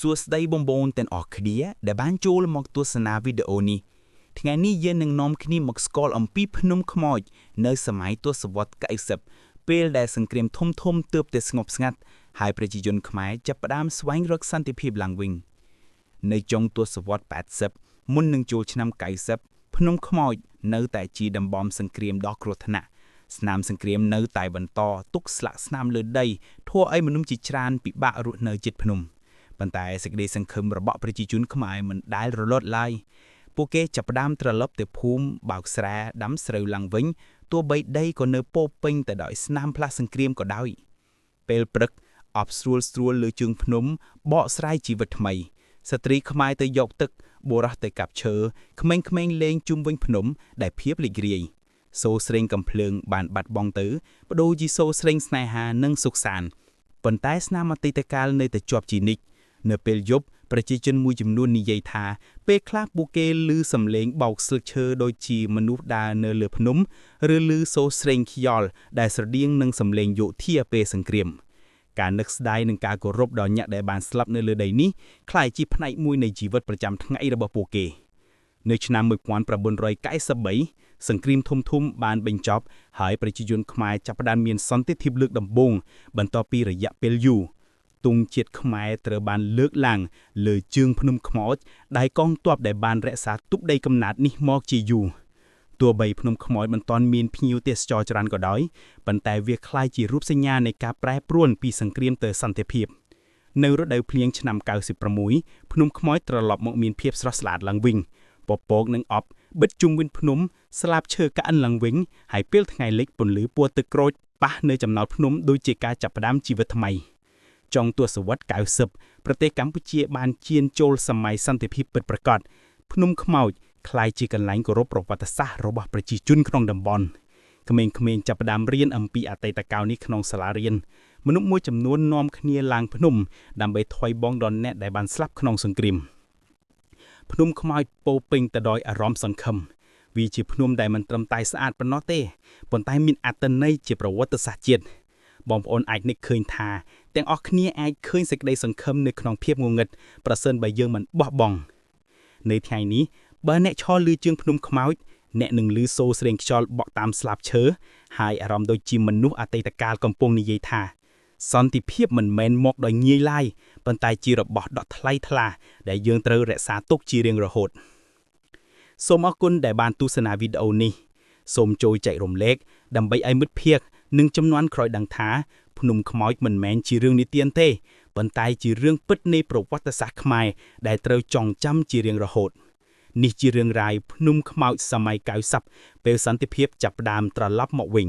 សួស្តីបងប្អូនទាំងអស់គ្នាដែលបានចូលមកទស្សនាវីដេអូនេះថ្ងៃនេះយើងនឹងនាំគ្នាមកស្គាល់អំពីភ្នំខ្មោចនៅសម័យទសវត្សរ៍90ពេលដែលសង្គ្រាមធំទើបតែស្ងប់ស្ងាត់ហើយប្រជាជនខ្មែរចាប់ផ្ដើមស្វែងរកសន្តិភាពឡើងវិញនៅចុងទសវត្សរ៍80មុននឹងចូលឆ្នាំ90ភ្នំខ្មោចនៅតែជាតំបន់សង្គ្រាមដ៏គ្រោះថ្នាក់ស្នាមសង្គ្រាមនៅតែបន្តទុកស្លាកស្នាមលើដីធ្វើឲ្យមនុស្សជាច្រើនពិបាករស់នៅជិតភ្នំប៉ុន្តែសេចក្តីសង្ឃឹមរបស់ប្រជាជនខ្មែរមិនដែលរលត់ឡើយពួកគេចាប់ផ្ដើមត្រឡប់ទៅភូមិបោកស្រែដាំស្រូវឡើងវិញទោះបីដីក៏នៅពោពេញទៅដោយស្នាមផ្លាស់សង្គ្រាមក៏ដោយពេលព្រឹកអបស្រួលលើជើងភ្នំបកស្រាយជីវិតថ្មីស្ត្រីខ្មែរទៅយកទឹកបុរសទៅកាប់ឈើក្មេងៗលេងជុំវិញភ្នំដែលភាពរីករាយសូរស្រេងកំភ្លើងបានបាត់បង់ទៅបដូរជាសូរស្រេងស្នេហានិងសុខសាន្តប៉ុន្តែស្នាមអតីតកាលនៅតែជាប់ជានិច្ចនៅពេលយប់ប្រជាជនមួយចំនួននិយាយថាពេលខ្លះពួកគេឮសំឡេងបោកស្លឹកឈើដូចជាមនុស្សដើរនៅលើភ្នំឬឮសូរស្រេងខ្យល់ដែលស្រដៀងនឹងសំឡេងយោធាពេលសង្គ្រាមការនឹកស្ដាយនិងការគោរពដល់អ្នកដែលបានស្លាប់នៅលើដីនេះក្លាយជាផ្នែកមួយនៃជីវិតប្រចាំថ្ងៃរបស់ពួកគេនៅឆ្នាំ1993សង្គ្រាមធំបានបញ្ចប់ហើយប្រជាជនខ្មែរចាប់ផ្ដើមមានសន្តិភាពលើកដំបូងបន្ទាប់ពីរយៈពេលយូរទង់ជាតិខ្មែរត្រូវបានលើកឡើងលើជើងភ្នំខ្មោចដែលកងទ័ពដែលបានរក្សាទុកដីកំណើតនេះមកជាយូរទោះបីភ្នំខ្មោចមិនទាន់មានភ្ញៀវទេសចរច្រើនក៏ដោយប៉ុន្តែវាក្លាយជារូបសញ្ញានៃការប្រែប្រួលពីសង្គ្រាមទៅសន្តិភាពនៅរដូវភ្លៀងឆ្នាំ96ភ្នំខ្មោចត្រឡប់មកមានភាពស្រស់ស្អាតឡើងវិញពពកនិងអបបិទជុំវិញភ្នំស្លាបឈើកាក់ឡើងវិញហើយពេលថ្ងៃលិចពន្លឺពណ៌ទឹកក្រូចប៉ះនៅចំណោតភ្នំដូចជាការចាប់ផ្ដើមជីវិតថ្មីចុងទសវត្សរ៍90ប្រទេសកម្ពុជាបានឈានចូលសម័យសន្តិភាពពិតប្រាកដភ្នំខ្មោចក្លាយជាកន្លែងគោរពប្រវត្តិសាស្ត្ររបស់ប្រជាជនក្នុងតំបន់ក្មេងៗចាប់ផ្ដើមរៀនអំពីអតីតកាលនេះក្នុងសាលារៀនមនុស្សមួយចំនួននាំគ្នាឡើងភ្នំដើម្បីថ្វាយបង់ដល់អ្នកដែលបានស្លាប់ក្នុងសង្គ្រាមភ្នំខ្មោចពោពេញទៅដោយអារម្មណ៍សង្ឃឹមវាជាភ្នំដែលមិនត្រឹមតែស្អាតប៉ុណ្ណោះទេប៉ុន្តែមានអត្ថន័យជាប្រវត្តិសាស្ត្រជាតិបងប្អូនអាចនឹកឃើញថាទាំងអស់គ្នាអាចឃើញសេចក្តីសង្ឃឹមនៅក្នុងភាពងងឹតប្រសិនបើយើងមិនបោះបង់នៅថ្ងៃនេះបើអ្នកឈរលើជើងភ្នំខ្មោចអ្នកនឹងឮសូរស្រេងខ្យល់បក់តាមស្លាបឈើហើយអារម្មណ៍ដូចជាមនុស្សអតីតកាលកំពុងនិយាយថាសន្តិភាពមិនមែនមកដោយងាយឡើយប៉ុន្តែជារបស់ដ៏ថ្លៃថ្លាដែលយើងត្រូវរក្សាទុកជារៀងរហូតសូមអរគុណដែលបានទស្សនាវីដេអូនេះសូមចូលចែករំលែកដើម្បីឲ្យមិត្តភ័ក្តិនិងជំនាន់ក្រោយដឹងថាភ្នំខ្មោចមិនមែនជារឿងនិទានទេប៉ុន្តែជារឿងពិតនៃប្រវត្តិសាស្ត្រខ្មែរដែលត្រូវចងចាំជារៀងរហូតនេះជារឿងរ៉ាវភ្នំខ្មោចសម័យ90ពេលសន្តិភាពចាប់ផ្ដើមត្រឡប់មកវិញ